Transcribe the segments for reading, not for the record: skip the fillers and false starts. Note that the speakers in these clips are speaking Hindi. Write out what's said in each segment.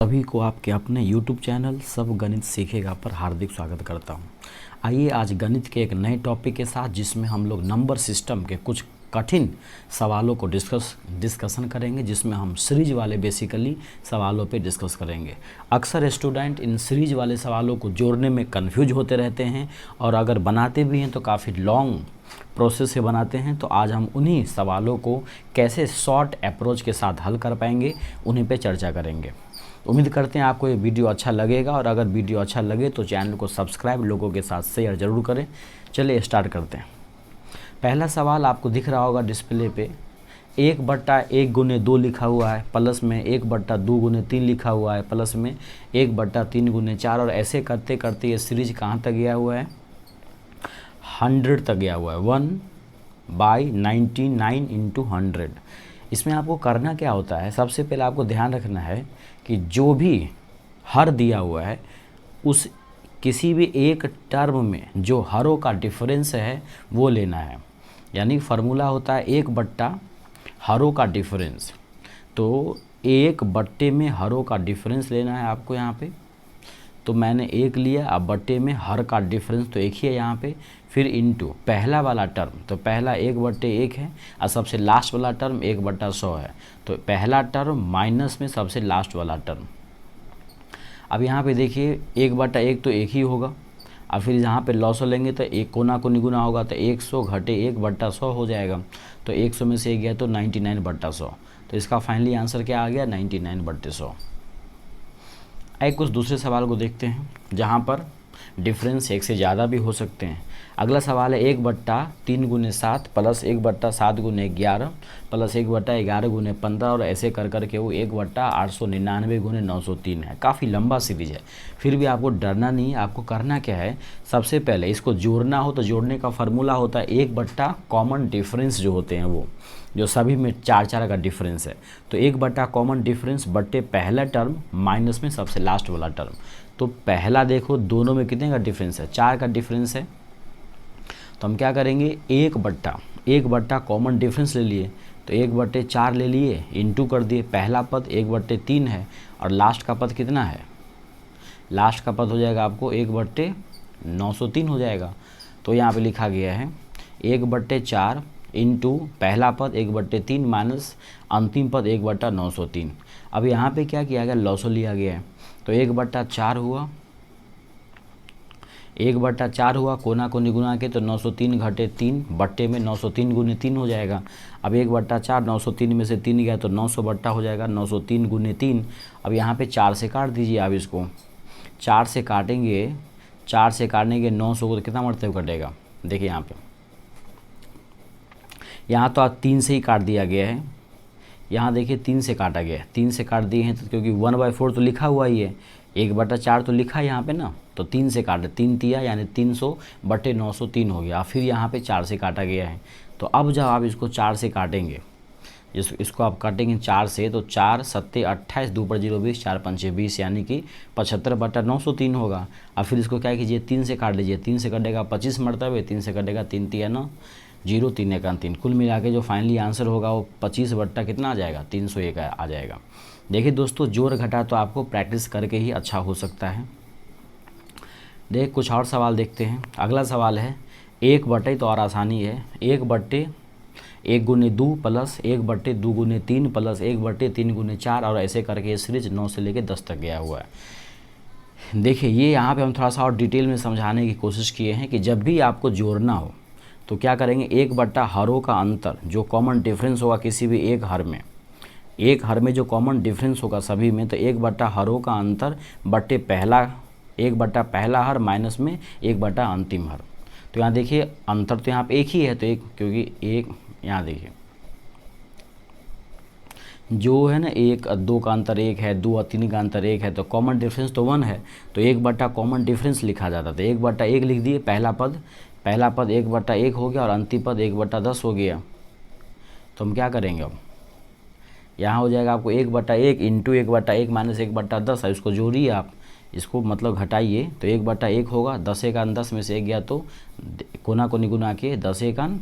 सभी को आपके अपने YouTube चैनल सब गणित सीखेगा पर हार्दिक स्वागत करता हूं। आइए आज गणित के एक नए टॉपिक के साथ जिसमें हम लोग नंबर सिस्टम के कुछ कठिन सवालों को डिस्कशन करेंगे, जिसमें हम सीरीज वाले बेसिकली सवालों पे डिस्कस करेंगे। अक्सर स्टूडेंट इन सीरीज वाले सवालों को जोड़ने में कंफ्यूज होते रहते हैं और अगर बनाते भी हैं तो काफ़ी लॉन्ग प्रोसेस से बनाते हैं। तो आज हम उन्हीं सवालों को कैसे शॉर्ट अप्रोच के साथ हल कर पाएंगे, उन्हीं पे चर्चा करेंगे। उम्मीद करते हैं आपको ये वीडियो अच्छा लगेगा और अगर वीडियो अच्छा लगे तो चैनल को सब्सक्राइब, लोगों के साथ शेयर ज़रूर करें। चलिए स्टार्ट करते हैं। पहला सवाल आपको दिख रहा होगा डिस्प्ले पे, 1/1 गुने 2 लिखा हुआ है, प्लस में 1/2 गुने 3 लिखा हुआ है, प्लस में 1/3 गुने 4 और ऐसे करते करते ये सीरीज कहाँ तक गया हुआ है, 100 तक गया हुआ है। 1/99 इंटू 100। इसमें आपको करना क्या होता है, सबसे पहले आपको ध्यान रखना है कि जो भी हर दिया हुआ है उस किसी भी एक टर्म में जो हरों का डिफरेंस है वो लेना है। यानी फार्मूला होता है 1/, हरों का डिफरेंस। तो 1/, में हरों का डिफरेंस लेना है आपको यहाँ पे। तो मैंने 1 लिया, अब बट्टे में हर का डिफरेंस तो एक ही है यहाँ पे, फिर इनटू पहला वाला टर्म, तो पहला 1/1 है और सबसे लास्ट वाला टर्म 1/100 है। तो पहला टर्म माइनस में सबसे लास्ट वाला टर्म। अब यहाँ पे देखिए 1/1 तो एक ही होगा, और फिर यहाँ पे लॉसो लेंगे तो एक कोना को निगुना होगा तो 100 घटे 1/100 हो जाएगा। तो 100 में से 1 गया तो 99/100। तो इसका फाइनली आंसर क्या आ गया, 99/100। एक कुछ दूसरे सवाल को देखते हैं जहाँ पर डिफरेंस एक से ज़्यादा भी हो सकते हैं। अगला सवाल है 1/3 गुने 7 प्लस 1/7 गुने 11 प्लस 1/11 गुने 15 और ऐसे कर कर के वो 1/899 गुने 903 है। काफ़ी लंबा सीरीज है, फिर भी आपको डरना नहीं है। आपको करना क्या है, सबसे पहले इसको जोड़ना हो तो जोड़ने का फार्मूला होता है 1/, कॉमन डिफरेंस जो होते हैं वो जो सभी में 4 का डिफरेंस है। तो 1/, कॉमन डिफरेंस बट्टे पहला टर्म माइनस में सबसे लास्ट वाला टर्म। तो पहला देखो दोनों में कितने का डिफरेंस है, 4 का डिफरेंस है। तो हम क्या करेंगे, 1/, कॉमन डिफरेंस ले लिए तो 1/4 ले लिए, इंटू कर दिए। पहला पद 1/3 है और लास्ट का पद कितना है, लास्ट का पद हो जाएगा आपको 1/903 हो जाएगा। तो यहाँ पे लिखा गया है 1/4 इंटू पहला पद 1/3 माइनस अंतिम पद 1/903। अब यहाँ पे क्या किया गया, लॉसो लिया गया है। तो 1/4 हुआ, 1/4 हुआ, कोना को निगुना के तो 903 घटे 3 बट्टे में 903 गुने 3 हो जाएगा। अब 1/4 903 में से 3 गया तो 900 बट्टा हो जाएगा, 903 गुने 3। अब यहाँ पे 4 से काट दीजिए आप इसको, 4 से काटेंगे, 4 से काटने के 900 को कितना मरतब कटेगा, देखिए यहाँ पे, यहाँ तो आप 3 से ही काट दिया गया है। यहाँ देखिए 3 से काटा गया है, 3 से काट दिए हैं तो क्योंकि 1/4 तो लिखा हुआ ही है, 1/4 तो लिखा है यहाँ पे ना, तो 3 से काटे, 3 तिया यानी 300/903 हो गया। फिर यहाँ पे 4 से काटा गया है। तो अब जब आप इसको 4 से काटेंगे, इसको आप काटेंगे 4 से, तो 4 7 28 2 पर 0 20 4 5 20 यानी कि 75/903 होगा। अब फिर इसको क्या कीजिए, 3 से काट लीजिए, 3 से कटेगा 25 मरतबे, 3 से कटेगा 3 तिया 9 0 3 1 3, कुल मिला के जो फाइनली आंसर होगा वो 25 कितना आ जाएगा, 301 आ जाएगा। देखिए दोस्तों, जोड़ घटा तो आपको प्रैक्टिस करके ही अच्छा हो सकता है। देख कुछ और सवाल देखते हैं। अगला सवाल है 1/, तो और आसानी है, 1/1 गुने 2 प्लस 1/2 गुने 3 प्लस 1/3 गुने 4 और ऐसे करके ये सीरीज 9 से लेकर 10 तक गया हुआ है। देखिए ये यहाँ पे हम थोड़ा सा और डिटेल में समझाने की कोशिश किए हैं कि जब भी आपको जोड़ना हो तो क्या करेंगे, 1/, हरों का अंतर जो कॉमन डिफरेंस होगा किसी भी एक हर में, एक हर में जो कॉमन डिफरेंस होगा सभी में, तो 1/, हरों का अंतर बट्टे पहला 1/, पहला हर माइनस में 1/, अंतिम हर। तो यहाँ देखिए अंतर तो यहाँ पे एक ही है, तो एक, क्योंकि एक यहाँ देखिए जो है ना 1 और 2 का अंतर 1 है, 2 और 3 का अंतर 1 है, तो कॉमन डिफरेंस तो 1 है। तो 1/, कॉमन डिफरेंस लिखा जाता था, 1/1 लिख दिए, पहला पद 1/1 हो गया और अंतिम पद 1/10 हो गया। तो हम क्या करेंगे, अब यहाँ हो जाएगा आपको 1/1 इंटू 1/1 माइनस 1/10 है, इसको जोड़िए आप, इसको मतलब घटाइए तो 1/1 होगा, 10 1 10 में से 1 गया तो कोना को निगुना के 10 1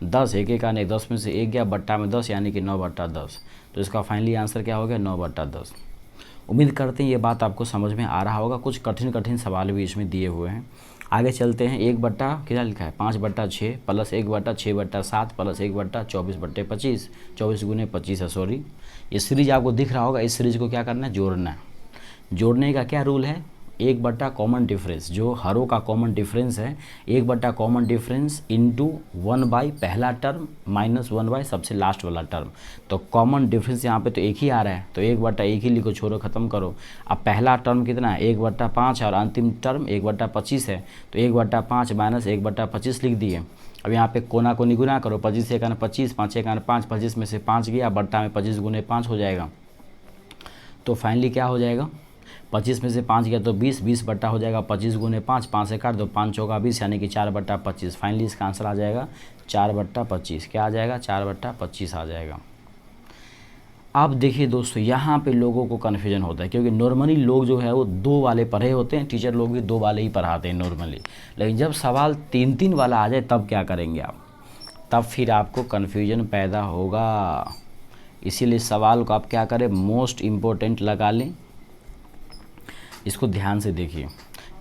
10 1 1 10 में से 1 गया, बट्टा में 10 यानी कि 9/10। तो इसका फाइनली आंसर क्या हो गया, 9/10। उम्मीद करते हैं ये बात आपको समझ में आ रहा होगा। कुछ कठिन कठिन सवाल भी इसमें दिए हुए हैं। आगे चलते हैं। 1 बट्टा क्या लिखा है 5/6 प्लस 1/6/7 प्लस 1/24/25 24 गुने 25 है, सॉरी ये सीरीज आपको दिख रहा होगा। इस सीरीज को क्या करना है, जोड़ना है। जोड़ने का क्या रूल है, 1 बट्टा कॉमन डिफरेंस, जो हरों का कॉमन डिफरेंस है 1 बट्टा कॉमन डिफरेंस इंटू 1/, पहला टर्म माइनस 1/, सबसे लास्ट वाला टर्म। तो कॉमन डिफरेंस यहाँ पे तो एक ही आ रहा है, तो 1/1 ही लिखो, छोड़ो ख़त्म करो। अब पहला टर्म कितना है 1/5 और अंतिम टर्म 1/25 है, तो 1/5 माइनस 1/25 लिख दिए। अब यहाँ पे कोना को निगुना करो, 25 से 25, 5 1 5, 25 में से 5 गया, बट्टा में 25 गुने 5 हो जाएगा। तो फाइनली क्या हो जाएगा, 25 में से 5 गया तो 20, 20 बट्टा हो जाएगा 25 गुने 5, 5 से काट दो, 5 चौका 20 यानी कि 4/25। फाइनली इसका आंसर आ जाएगा 4/25। क्या आ जाएगा, 4/25 आ जाएगा। अब देखिए दोस्तों, यहाँ पे लोगों को कन्फ्यूजन होता है, क्योंकि नॉर्मली लोग जो है वो 2 वाले पढ़े होते हैं, टीचर लोग भी 2 वाले ही पढ़ाते हैं नॉर्मली। लेकिन जब सवाल 3-3 वाला आ जाए तब क्या करेंगे आप, तब फिर आपको कन्फ्यूजन पैदा होगा। इसीलिए सवाल को आप क्या करें, मोस्ट इम्पोर्टेंट लगा लें। इसको ध्यान से देखिए,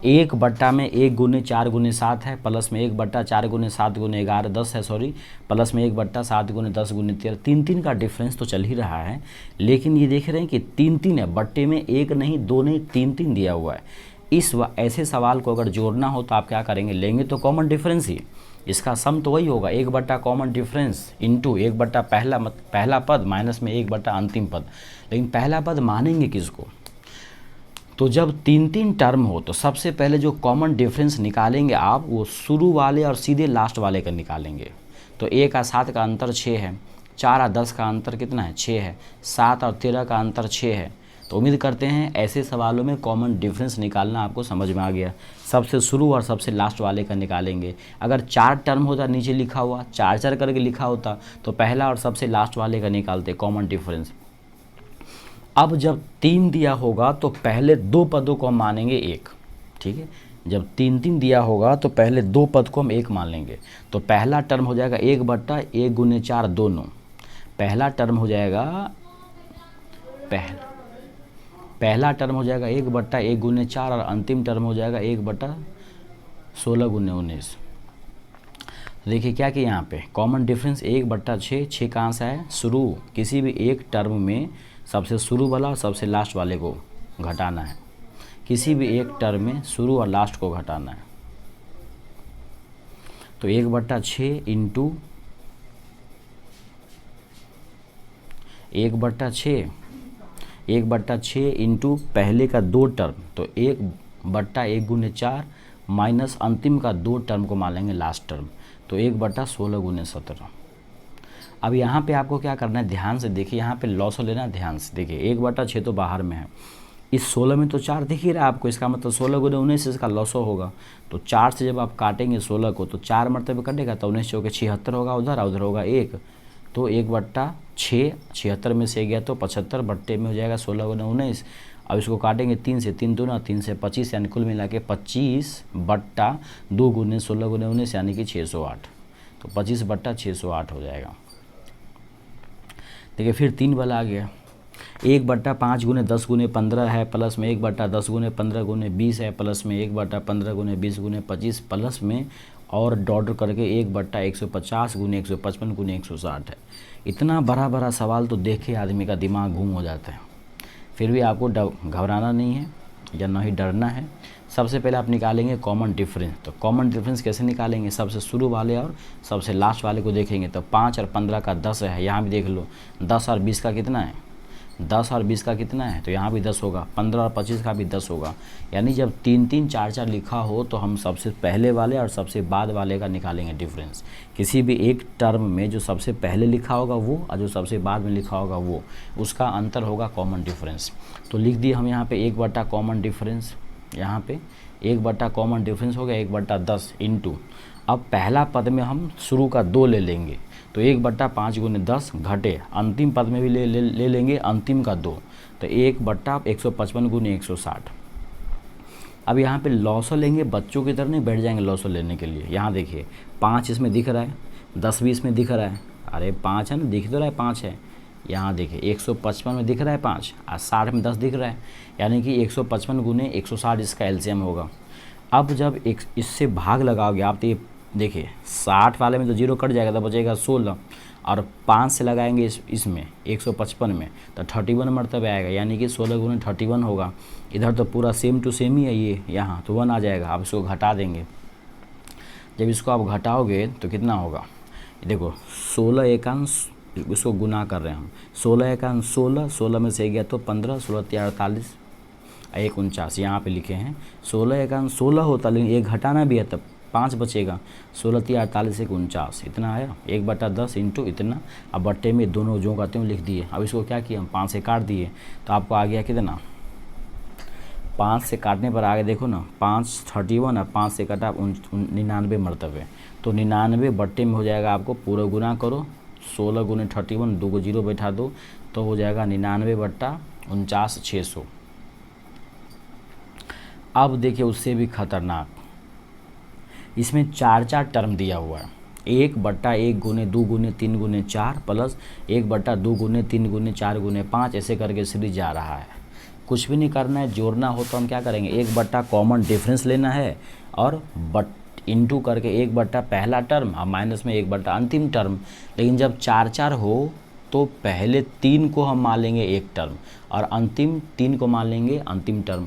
1 में 1 गुने 4 गुने 7 है, प्लस में 1/4 गुने 7 गुने 11 10 है, सॉरी प्लस में 1/7 गुने 10 गुने 13, 3-3 का डिफरेंस तो चल ही रहा है। लेकिन ये देख रहे हैं कि 3-3 है, बट्टे में 1 नहीं 2 नहीं 3-3 दिया हुआ है। ऐसे सवाल को अगर जोड़ना हो तो आप क्या करेंगे, लेंगे तो कॉमन डिफरेंस ही, इसका सम तो वही होगा 1 कॉमन डिफरेंस इंटू 1 पहला पद माइनस में 1 अंतिम पद। लेकिन पहला पद मानेंगे किसको, तो जब 3-3 टर्म हो तो सबसे पहले जो कॉमन डिफरेंस निकालेंगे आप, वो शुरू वाले और सीधे लास्ट वाले का निकालेंगे। तो 1 और 7 का अंतर 6 है, 4 और 10 का अंतर कितना है 6 है, 7 और 13 का अंतर 6 है। तो उम्मीद करते हैं ऐसे सवालों में कॉमन डिफरेंस निकालना आपको समझ में आ गया। सबसे शुरू और सबसे लास्ट वाले का निकालेंगे। अगर 4 टर्म होता नीचे लिखा हुआ, 4 करके लिखा होता, तो पहला और सबसे लास्ट वाले का निकालते कॉमन डिफरेंस। अब जब 3 दिया होगा तो पहले 2 पदों को हम मानेंगे 1, ठीक है। जब 3-3 दिया होगा तो पहले 2 पद को हम 1 मान लेंगे। तो पहला टर्म हो जाएगा 1/1 गुने 4 दोनों, पहला टर्म हो जाएगा पहला टर्म हो जाएगा 1/1 गुने 4 और अंतिम टर्म हो जाएगा 1/16 गुने 19। देखिए क्या कि यहाँ पे कॉमन डिफरेंस 1/6, 6 कहाँ से है, शुरू, किसी भी एक टर्म में सबसे शुरू वाला और सबसे लास्ट वाले को घटाना है। किसी भी एक टर्म में शुरू और लास्ट को घटाना है। तो 1/6 इंटू 1/6 इंटू पहले का 2 टर्म, तो 1/1 गुने 4 माइनस अंतिम का 2 टर्म को मान लेंगे लास्ट टर्म, तो 1/16 गुने 17। अब यहाँ पे आपको क्या करना है, ध्यान से देखिए, यहाँ पे लॉसो लेना, ध्यान से देखिए। 1/6 तो बाहर में है, इस 16 में तो 4 दिख ही रहा है आपको, इसका मतलब 16 गुने 19 इसका लॉसो होगा। तो 4 से जब आप काटेंगे 16 को तो 4 मरतबे कटेगा, तो 19 चौके 76 होगा, उधर होगा 1, तो 1/6, 76 में से गया तो 75 बट्टे में हो जाएगा 16 गुने 19। अब इसको काटेंगे 3 से, 3 दूना 3 से 25, यानी कुल मिला के 25/2 गुने 16 गुने 19 यानी कि 608। तो 25/608 हो जाएगा। देखिए फिर 3 वाला आ गया, 1/5 गुने 10 गुने 15 है, प्लस में 1/10 गुने 15 गुने 20 है, प्लस में 1/15 गुने 20 गुने 25, प्लस में और डॉट करके 1/150 गुने 155 गुने 160 है। इतना बड़ा बड़ा सवाल तो देख के आदमी का दिमाग घूम हो जाता है। फिर भी आपको घबराना नहीं है या ना ही डरना है। सबसे पहले आप निकालेंगे कॉमन डिफरेंस। तो कॉमन डिफरेंस कैसे निकालेंगे, सबसे शुरू वाले और सबसे लास्ट वाले को देखेंगे। तो 5 और 15 का 10 है, यहाँ भी देख लो। 10 और 20 का कितना है, 10 और 20 का कितना है, तो यहाँ भी 10 होगा। 15 और 25 का भी 10 होगा। यानी जब 3-3 4-4 लिखा हो तो हम सबसे पहले वाले और सबसे बाद वाले का निकालेंगे डिफरेंस। किसी भी एक टर्म में जो सबसे पहले लिखा होगा वो और जो सबसे बाद में लिखा होगा वो, उसका अंतर होगा कॉमन डिफरेंस। तो लिख दिए हम यहाँ पे 1 कॉमन डिफरेंस, यहाँ पे 1 कॉमन डिफरेंस हो गया 1/10 इंटू, अब पहला पद में हम शुरू का 2 ले लेंगे, तो 1/5 गुने 10 घटे, अंतिम पद में भी ले लेंगे अंतिम का 2, तो 1/155 गुने 160। अब यहाँ पे लॉसो लेंगे, बच्चों की तरह नहीं बैठ जाएंगे लॉसो लेने के लिए। यहाँ देखिए 5 इसमें दिख रहा है, 10 भी इसमें दिख रहा है, अरे 5 है ना, दिख तो रहा है 5 है, यहाँ देखिए 155 में दिख रहा है 5 और 60 में 10 दिख रहा है, यानी कि 155 गुने 160 इसका एलसीएम होगा। अब जब एक इससे भाग लगाओगे आप तो ये देखिए 60 वाले में तो 0 कट जाएगा, तो बचेगा 16 और 5 से लगाएंगे इसमें 155 में तो 31 मरतबे आएगा, यानी कि 16 गुने 31 होगा। इधर तो पूरा सेम टू सेम ही है ये, यहाँ तो 1 आ जाएगा। आप इसको घटा देंगे, जब इसको आप घटाओगे तो कितना होगा, देखो 16 एकांश, इसको गुना कर रहे हैं हम, 16 एकांश 16, 16 में से गया तो 15, 16 3 48, 1 49 यहाँ पे लिखे हैं। 16 एकांश 16 होता, लेकिन एक घटाना भी है तब 5 बचेगा, 16 3 48 1 49, इतना आया 1/10 इंटू इतना। अब बट्टे में दोनों जो कहते हैं लिख दिए। अब इसको क्या किया हम 5 से काट दिए, तो आपको आ गया कितना, 5 से काटने पर आगे देखो ना 5 31 और 5 से कटा 99 मरतबे, तो 99 बट्टे में हो जाएगा। आपको पूरा गुना करो, 16 गुने 31, 2 को 0 बैठा दो तो हो जाएगा 99/49 600। अब देखिए उससे भी खतरनाक, इसमें 4 टर्म दिया हुआ है, 1/1 गुने 2 गुने 3 गुने 4 प्लस 1/2 गुने 3 गुने 4 गुने 5, ऐसे करके सीरीज जा रहा है। कुछ भी नहीं करना है, जोड़ना हो तो हम क्या करेंगे, 1/, कॉमन डिफरेंस लेना है और इंटू करके 1/, पहला टर्म और माइनस में 1/, अंतिम टर्म। लेकिन जब 4 हो तो पहले 3 को हम मान लेंगे एक टर्म और अंतिम 3 को मान लेंगे अंतिम टर्म।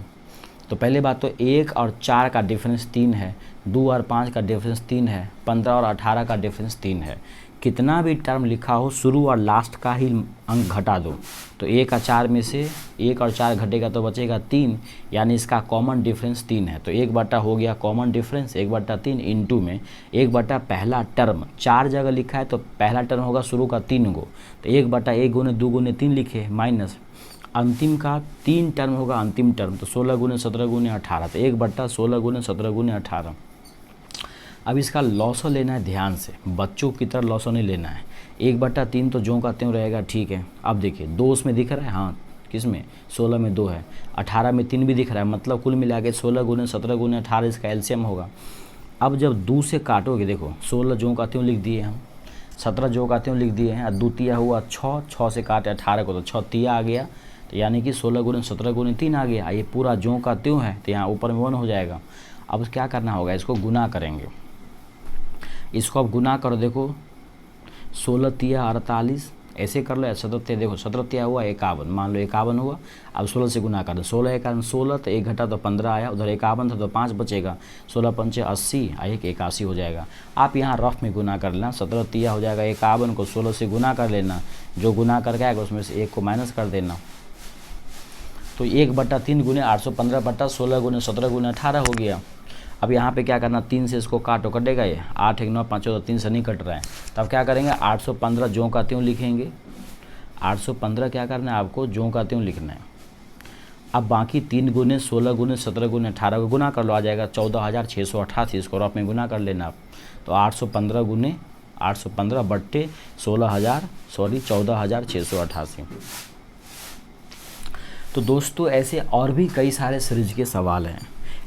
तो पहले बात तो 1 और 4 का डिफरेंस 3 है, 2 और 5 का डिफरेंस 3 है, 15 और 18 का डिफरेंस 3 है। कितना भी टर्म लिखा हो शुरू और लास्ट का ही अंक घटा दो, तो 1 और 4 में से 1 और 4 घटेगा तो बचेगा 3, यानी इसका कॉमन डिफरेंस 3 है। तो 1/, हो गया कॉमन डिफरेंस 1/3 इंटू में 1/, पहला टर्म 4 जगह लिखा है तो पहला टर्म होगा शुरू का 3 गो, तो 1/1 गुने 2 गुने 3 लिखे, माइनस अंतिम का 3 टर्म होगा अंतिम टर्म, तो 16 गुने 17 गुने 18, तो 1/16 गुने 17 गुने 18। अब इसका लॉसो लेना है ध्यान से, बच्चों की तरह लॉसो नहीं लेना है। 1/3 तो जो का त्यों रहेगा, ठीक है। अब देखिए 2 उसमें दिख रहा है, हाँ किस में, 16 में 2 है, 18 में 3 भी दिख रहा है, मतलब कुल मिला के 16 गुने 17 गुने 18 इसका एलसीएम होगा। अब जब 2 से काटोगे, देखो 16 जो का त्यों लिख दिए हम, 17 जो का त्यों लिख दिए हैं, और 2 तिया हुआ 6, 6 से काटे 18 को तो 6 तिया आ गया, तो यानी कि 16 गुने 17 गुने 3 आ गया। ये पूरा जो का त्यों है तो यहाँ ऊपर में 1 हो जाएगा। अब क्या करना होगा, इसको गुना करेंगे, इसको अब गुना करो, देखो 16 तिया 48, ऐसे कर लो, 17 तिया देखो 17 तिया हुआ 51, मान लो 51 हुआ। अब 16 से गुना कर दो, 16 एकावन 16, तो 1 घटा तो 15 आया, उधर 51 था तो 5 बचेगा, 16 पंचे 80 और 1 81 हो जाएगा। आप यहाँ रफ में गुना कर लेना, 17 तिया हो जाएगा 51 को 16 से गुना कर लेना, जो गुना करके आएगा उसमें से 1 को माइनस कर देना, तो 1/3 गुने 815/16 गुने 17 गुने 18 हो गया। अब यहाँ पे क्या करना, 3 से इसको काटो, कटेगा ये 8 1 9 5 14, 3 से नहीं कट रहा है, तब क्या करेंगे 815 जो का त्यों लिखेंगे, 815 क्या करना है आपको, जो का त्यों लिखना है। अब बाकी 3 गुने 16 गुने 17 गुने 18 को गुना कर लो, आ जाएगा 14,688, इसको रफ में गुना कर लेना आप, तो 815 गुने 815 बट्टे 14,688। तो दोस्तों ऐसे और भी कई सारे सीरीज के सवाल हैं।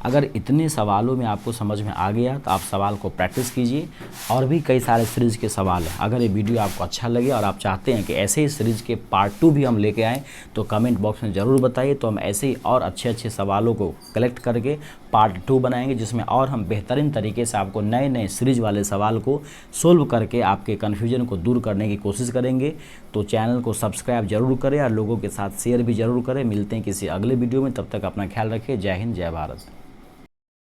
अगर इतने सवालों में आपको समझ में आ गया तो आप सवाल को प्रैक्टिस कीजिए। और भी कई सारे सीरीज़ के सवाल हैं। अगर ये वीडियो आपको अच्छा लगे और आप चाहते हैं कि ऐसे ही सीरीज़ के पार्ट 2 भी हम लेके आएँ तो कमेंट बॉक्स में ज़रूर बताइए, तो हम ऐसे ही और अच्छे सवालों को कलेक्ट करके पार्ट 2 बनाएंगे, जिसमें और हम बेहतरीन तरीके से आपको नए नए सीरीज वाले सवाल को सोल्व करके आपके कन्फ्यूजन को दूर करने की कोशिश करेंगे। तो चैनल को सब्सक्राइब जरूर करें और लोगों के साथ शेयर भी ज़रूर करें। मिलते हैं किसी अगले वीडियो में, तब तक अपना ख्याल रखिए। जय हिंद, जय भारत।